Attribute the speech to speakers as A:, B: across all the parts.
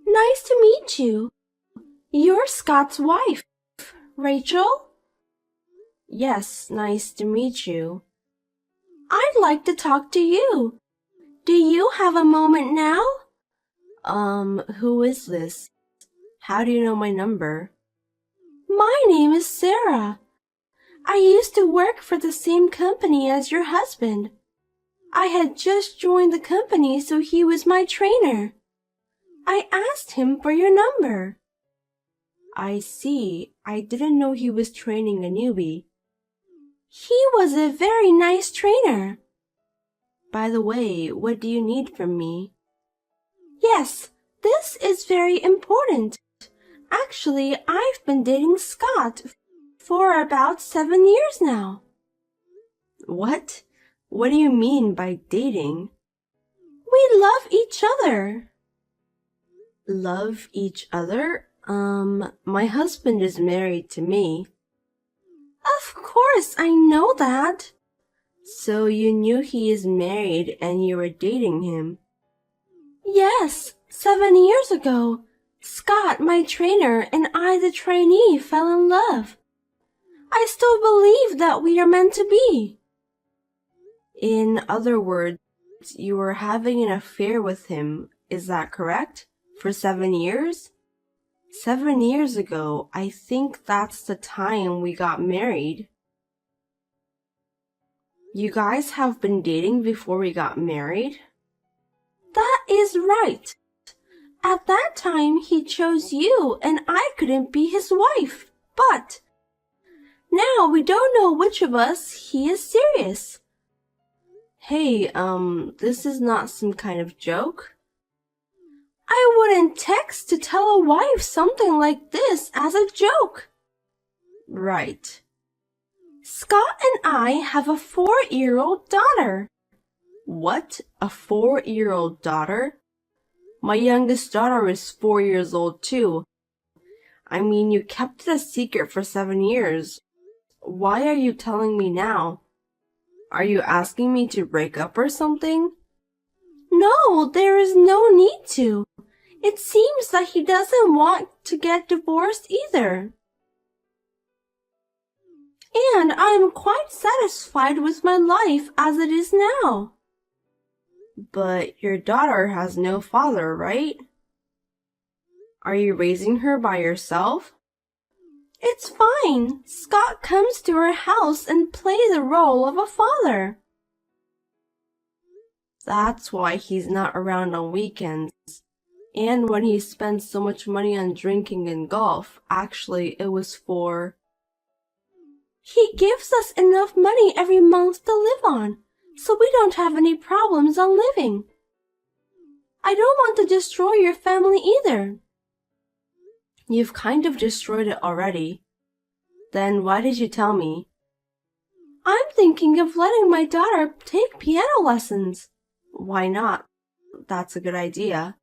A: Nice to meet you. You're Scott's wife, Rachel? Yes, nice to meet you. I'd like to talk to you. Do you have a moment now? Who is this? How do you know my number? My name is Sarah. I used to work for the same company as your husband. I had just joined the company, so he was my trainer. I asked him for your number. I see. I didn't know he was training a newbie. He was a very nice trainer. By the way, what do you need from me? Yes, this is very important. Actually, I've been dating Scott for about 7 years now. What? What do you mean by dating? We love each other. Love each other? My husband is married to me. Of course, I know that. So you knew he is married and you were dating him? Yes, 7 years ago. Scott, my trainer, and I, the trainee, fell in love. I still believe that we are meant to be. In other words, you were having an affair with him, is that correct? For 7 years? 7 years ago, I think that's the time we got married. You guys have been dating before we got married? That is right. At that time, he chose you and I couldn't be his wife. But now we don't know which of us he is serious. Hey, this is not some kind of joke. I wouldn't text to tell a wife something like this as a joke. Right. Scott and I have a 4-year-old daughter. What? A 4-year-old daughter? My youngest daughter is 4 years old too. I mean, you kept it a secret for 7 years. Why are you telling me now? Are you asking me to break up or something? No, there is no need to. It seems that he doesn't want to get divorced either. And I am quite satisfied with my life as it is now. But your daughter has no father, right? Are you raising her by yourself? It's fine. Scott comes to our house and plays the role of a father. That's why he's not around on weekends. And when he spends so much money on drinking and golf, actually it was for... He gives us enough money every month to live on, so we don't have any problems on living. I don't want to destroy your family either. You've kind of destroyed it already. Then why did you tell me? I'm thinking of letting my daughter take piano lessons. Why not? That's a good idea.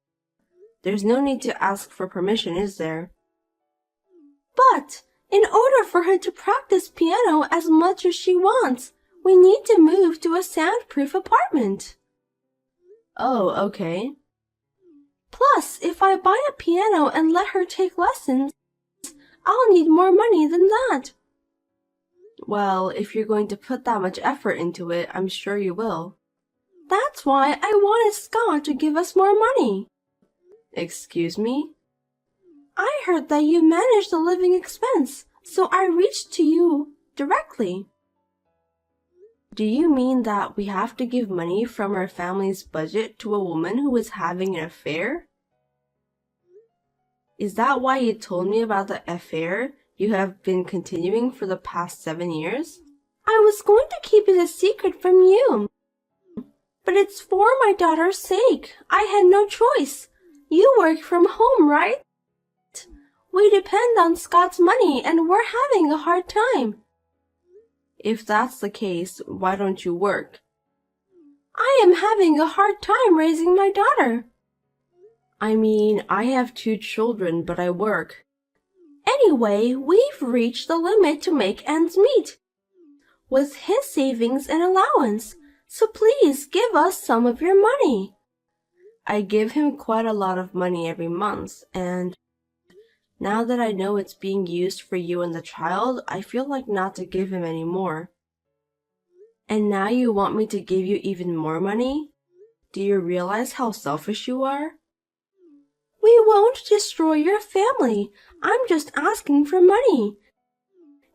A: There's no need to ask for permission, is there? But in order for her to practice piano as much as she wants, we need to move to a soundproof apartment. Oh, okay. Plus, if I buy a piano and let her take lessons, I'll need more money than that. Well, if you're going to put that much effort into it, I'm sure you will. That's why I wanted Scott to give us more money. Excuse me? I heard that you manage the living expense, so I reached to you directly. Do you mean that we have to give money from our family's budget to a woman who is having an affair? Is that why you told me about the affair you have been continuing for the past 7 years? I was going to keep it a secret from you, but it's for my daughter's sake. I had no choice. You work from home, right? We depend on Scott's money and we're having a hard time. If that's the case, why don't you work? I am having a hard time raising my daughter. I mean, I have 2 children, but I work. Anyway, we've reached the limit to make ends meet with his savings and allowance, so please give us some of your money. I give him quite a lot of money every month, and now that I know it's being used for you and the child, I feel like not to give him any more. And now you want me to give you even more money? Do you realize how selfish you are? We won't destroy your family. I'm just asking for money.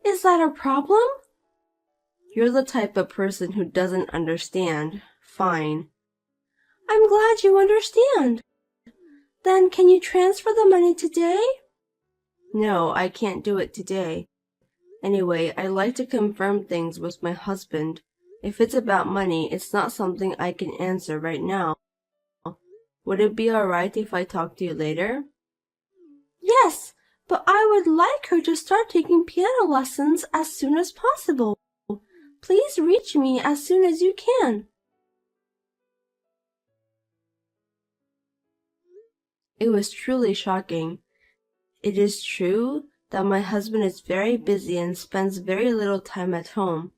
A: Is that a problem? You're the type of person who doesn't understand. Fine. I'm glad you understand. Then can you transfer the money today? No, I can't do it today. Anyway, I like to confirm things with my husband. If it's about money, it's not something I can answer right now. Would it be alright if I talk to you later? Yes, but I would like her to start taking piano lessons as soon as possible. Please reach me as soon as you can. It was truly shocking. It is true that my husband is very busy and spends very little time at home.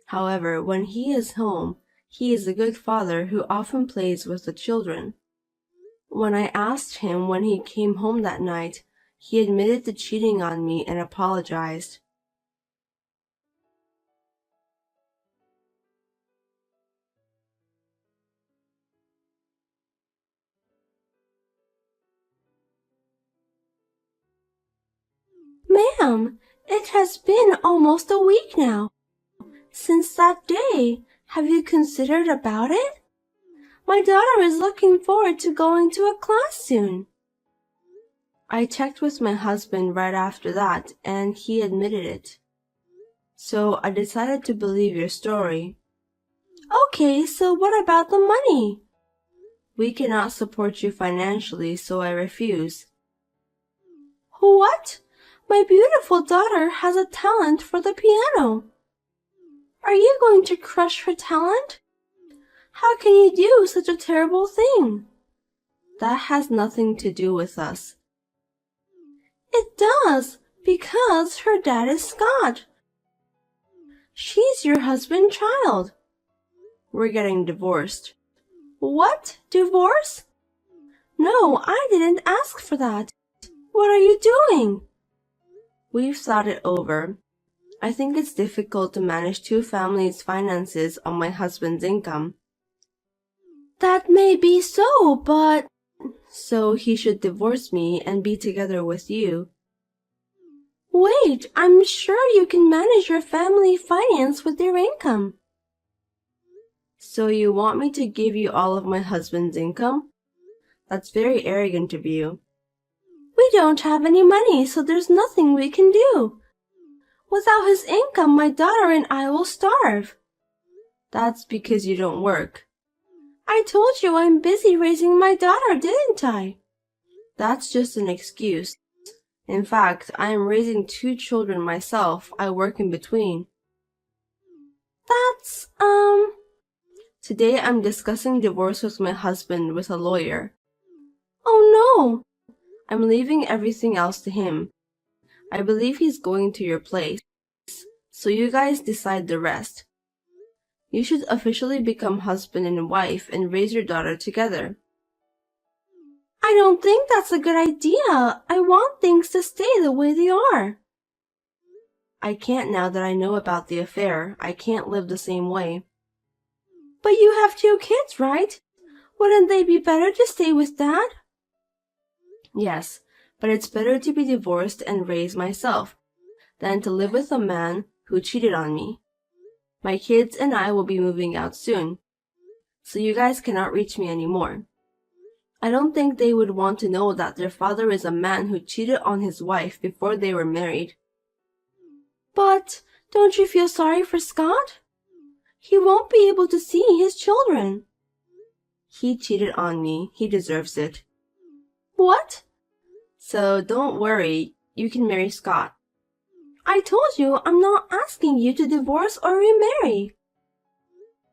A: However, when he is home, he is a good father who often plays with the children. When I asked him when he came home that night, he admitted to cheating on me and apologized. Ma'am, it has been almost a week now. Since that day, have you considered about it? My daughter is looking forward to going to a class soon. I checked with my husband right after that, and he admitted it. So I decided to believe your story. Okay, so what about the money? We cannot support you financially, so I refuse. What? My beautiful daughter has a talent for the piano. Are you going to crush her talent? How can you do such a terrible thing? That has nothing to do with us. It does, because her dad is Scott. She's your husband's child. We're getting divorced. What? Divorce? No, I didn't ask for that. What are you doing? We've thought it over. I think it's difficult to manage two families' finances on my husband's income. That may be so, but... So he should divorce me and be together with you. Wait, I'm sure you can manage your family finance with your income. So you want me to give you all of my husband's income? That's very arrogant of you. We don't have any money, so there's nothing we can do. Without his income, my daughter and I will starve. That's because you don't work. I told you I'm busy raising my daughter, didn't I? That's just an excuse. In fact, I am raising 2 children myself. I work in between. That's, Today I'm discussing divorce with my husband with a lawyer. Oh no! I'm leaving everything else to him. I believe he's going to your place. So you guys decide the rest. You should officially become husband and wife and raise your daughter together. I don't think that's a good idea. I want things to stay the way they are. I can't now that I know about the affair. I can't live the same way. But you have 2 kids, right? Wouldn't they be better to stay with Dad? Yes, but it's better to be divorced and raise myself than to live with a man who cheated on me. My kids and I will be moving out soon, so you guys cannot reach me anymore. I don't think they would want to know that their father is a man who cheated on his wife before they were married. But don't you feel sorry for Scott? He won't be able to see his children. He cheated on me. He deserves it. What? So don't worry. You can marry Scott. I told you I'm not asking you to divorce or remarry.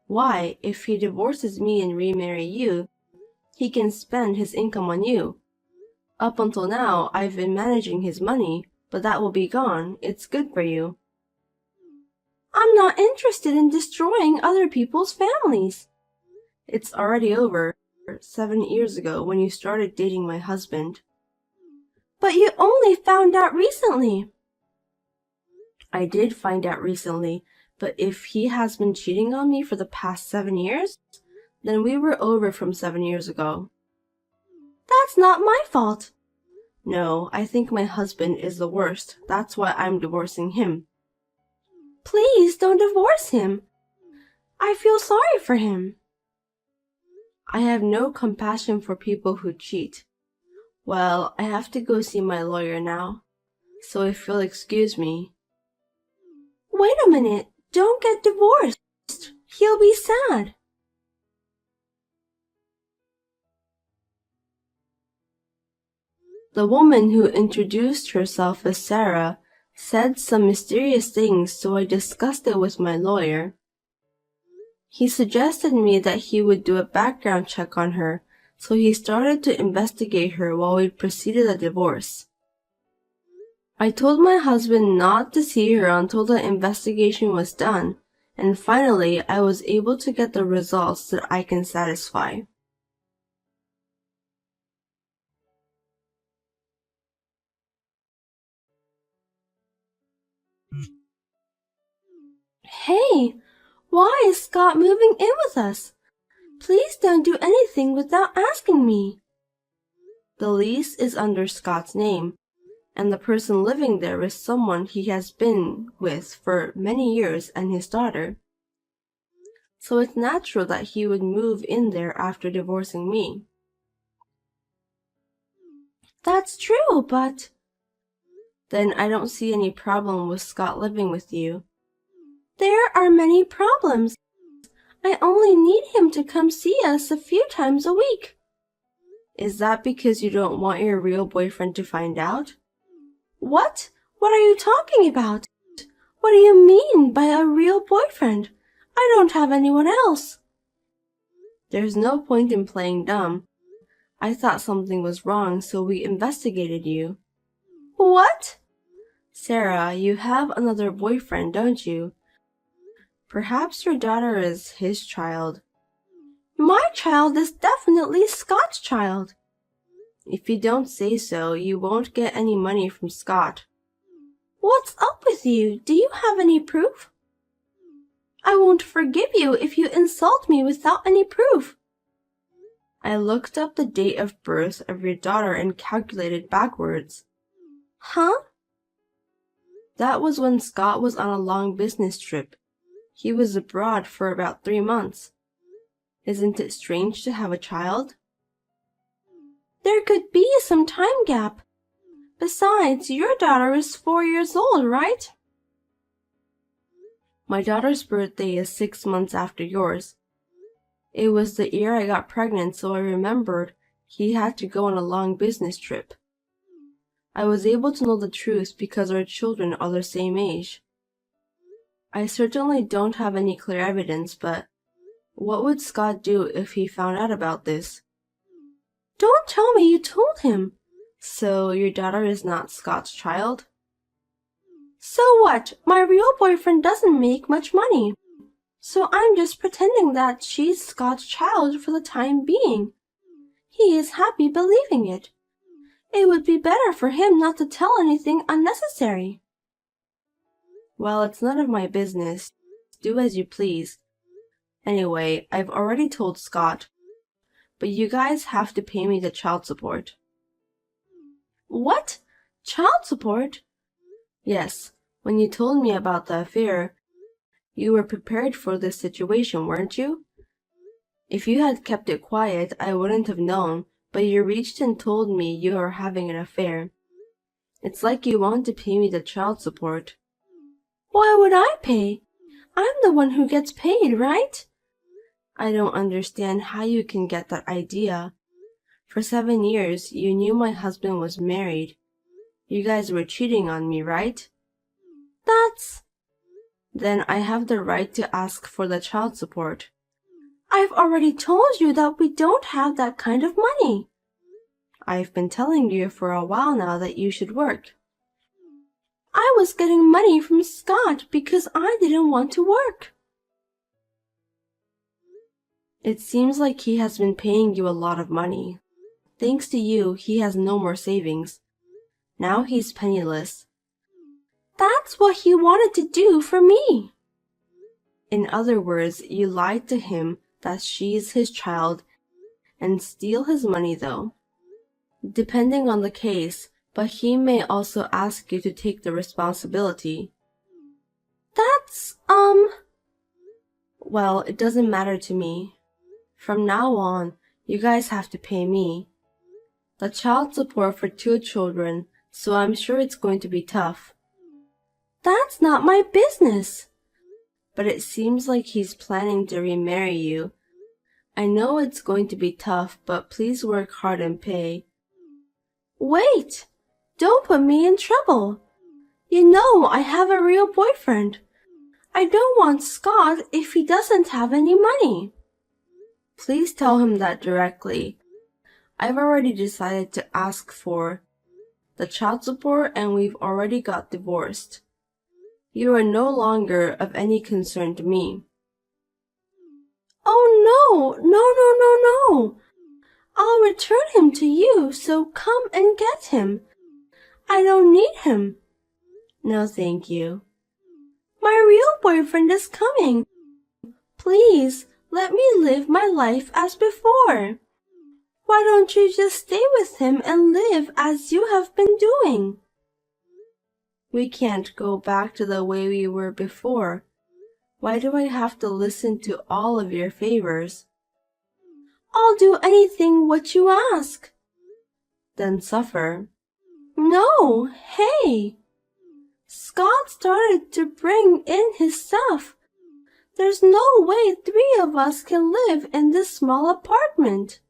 A: Why? If he divorces me and remarry you, he can spend his income on you. Up until now, I've been managing his money, but that will be gone. It's good for you. I'm not interested in destroying other people's families. It's already over. 7 years ago when you started dating my husband. But you only found out recently. I did find out recently, but if he has been cheating on me for the past 7 years, then we were over from 7 years ago. That's not my fault. No, I think my husband is the worst. That's why I'm divorcing him. Please don't divorce him. I feel sorry for him. I have no compassion for people who cheat. Well, I have to go see my lawyer now, so if you'll excuse me. Wait a minute, don't get divorced. He'll be sad. The woman who introduced herself as Sarah said some mysterious things, so I discussed it with my lawyer. He suggested me that he would do a background check on her, so he started to investigate her while we proceeded a divorce. I told my husband not to see her until the investigation was done, and finally I was able to get the results that I can satisfy. Hey, why is Scott moving in with us? Please don't do anything without asking me. The lease is under Scott's name, and the person living there is someone he has been with for many years and his daughter. So it's natural that he would move in there after divorcing me. That's true, but... Then I don't see any problem with Scott living with you. There are many problems. I only need him to come see us a few times a week. Is that because you don't want your real boyfriend to find out? What? What are you talking about? What do you mean by a real boyfriend? I don't have anyone else. There's no point in playing dumb. I thought something was wrong, so we investigated you. What? Sarah, you have another boyfriend, don't you? Perhaps your daughter is his child. My child is definitely Scott's child. If you don't say so, you won't get any money from Scott. What's up with you? Do you have any proof? I won't forgive you if you insult me without any proof. I looked up the date of birth of your daughter and calculated backwards. Huh? That was when Scott was on a long business trip. He was abroad for about 3 months. Isn't it strange to have a child? There could be some time gap. Besides, your daughter is 4 years old, right? My daughter's birthday is 6 months after yours. It was the year I got pregnant, so I remembered he had to go on a long business trip. I was able to know the truth because our children are the same age. I certainly don't have any clear evidence, but what would Scott do if he found out about this? Don't tell me you told him. So your daughter is not Scott's child? So what? My real boyfriend doesn't make much money. So I'm just pretending that she's Scott's child for the time being. He is happy believing it. It would be better for him not to tell anything unnecessary. Well, it's none of my business. Do as you please. Anyway, I've already told Scott. But you guys have to pay me the child support. What? Child support? Yes, when you told me about the affair, you were prepared for this situation, weren't you? If you had kept it quiet, I wouldn't have known, but you reached and told me you are having an affair. It's like you want to pay me the child support. Why would I pay? I'm the one who gets paid, right? I don't understand how you can get that idea. For 7 years, you knew my husband was married. You guys were cheating on me, right? Then I have the right to ask for the child support. I've already told you that we don't have that kind of money. I've been telling you for a while now that you should work. I was getting money from Scott because I didn't want to work. It seems like he has been paying you a lot of money. Thanks to you, he has no more savings. Now he's penniless. That's what he wanted to do for me. In other words, you lied to him that she's his child and steal his money though. Depending on the case, but he may also ask you to take the responsibility. That's, Well, it doesn't matter to me. From now on, you guys have to pay me. The child support for 2 children, so I'm sure it's going to be tough. That's not my business. But it seems like he's planning to remarry you. I know it's going to be tough, but please work hard and pay. Wait! Don't put me in trouble. You know I have a real boyfriend. I don't want Scott if he doesn't have any money. Please tell him that directly. I've already decided to ask for the child support and we've already got divorced. You are no longer of any concern to me. Oh no. I'll return him to you, so come and get him. I don't need him. No, thank you. My real boyfriend is coming. Please, let me live my life as before. Why don't you just stay with him and live as you have been doing? We can't go back to the way we were before. Why do I have to listen to all of your favors? I'll do anything what you ask. Then suffer. No, hey! Scott started to bring in his stuff. There's no way 3 of us can live in this small apartment.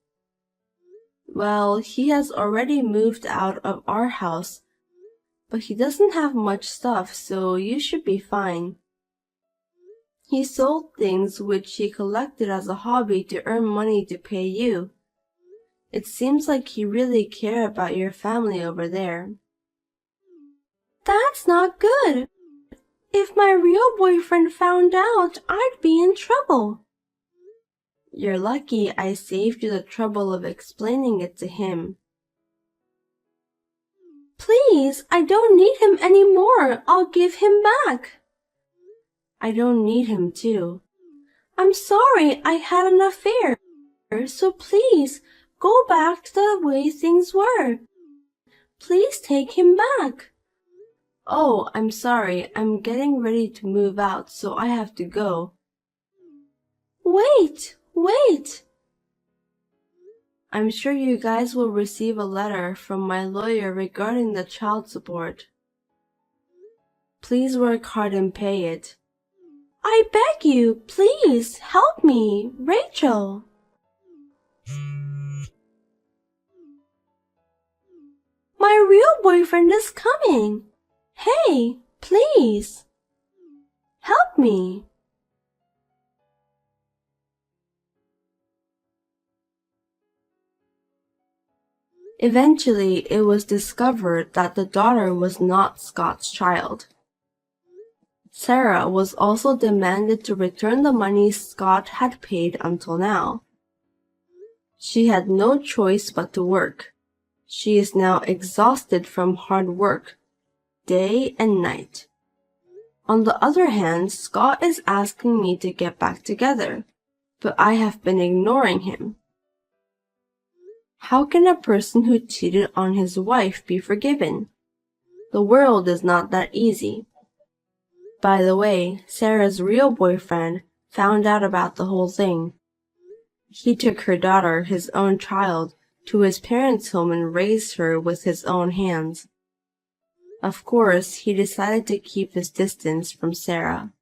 A: Well, he has already moved out of our house, but he doesn't have much stuff, so you should be fine. He sold things which he collected as a hobby to earn money to pay you. It seems like he really cares about your family over there. That's not good. If my real boyfriend found out, I'd be in trouble. You're lucky I saved you the trouble of explaining it to him. Please, I don't need him anymore. I'll give him back. I don't need him too. I'm sorry I had an affair, so please go back to the way things were. Please take him back. Oh, I'm sorry. I'm getting ready to move out, so I have to go. Wait. I'm sure you guys will receive a letter from my lawyer regarding the child support. Please work hard and pay it. I beg you, please help me, Rachel. My real boyfriend is coming. Hey, please help me. Eventually, it was discovered that the daughter was not Scott's child. Sarah was also demanded to return the money Scott had paid until now. She had no choice but to work. She is now exhausted from hard work, day and night. On the other hand, Scott is asking me to get back together, but I have been ignoring him. How can a person who cheated on his wife be forgiven? The world is not that easy. By the way, Sarah's real boyfriend found out about the whole thing. He took her daughter, his own child, to his parents' home and raised her with his own hands. Of course, he decided to keep his distance from Sarah.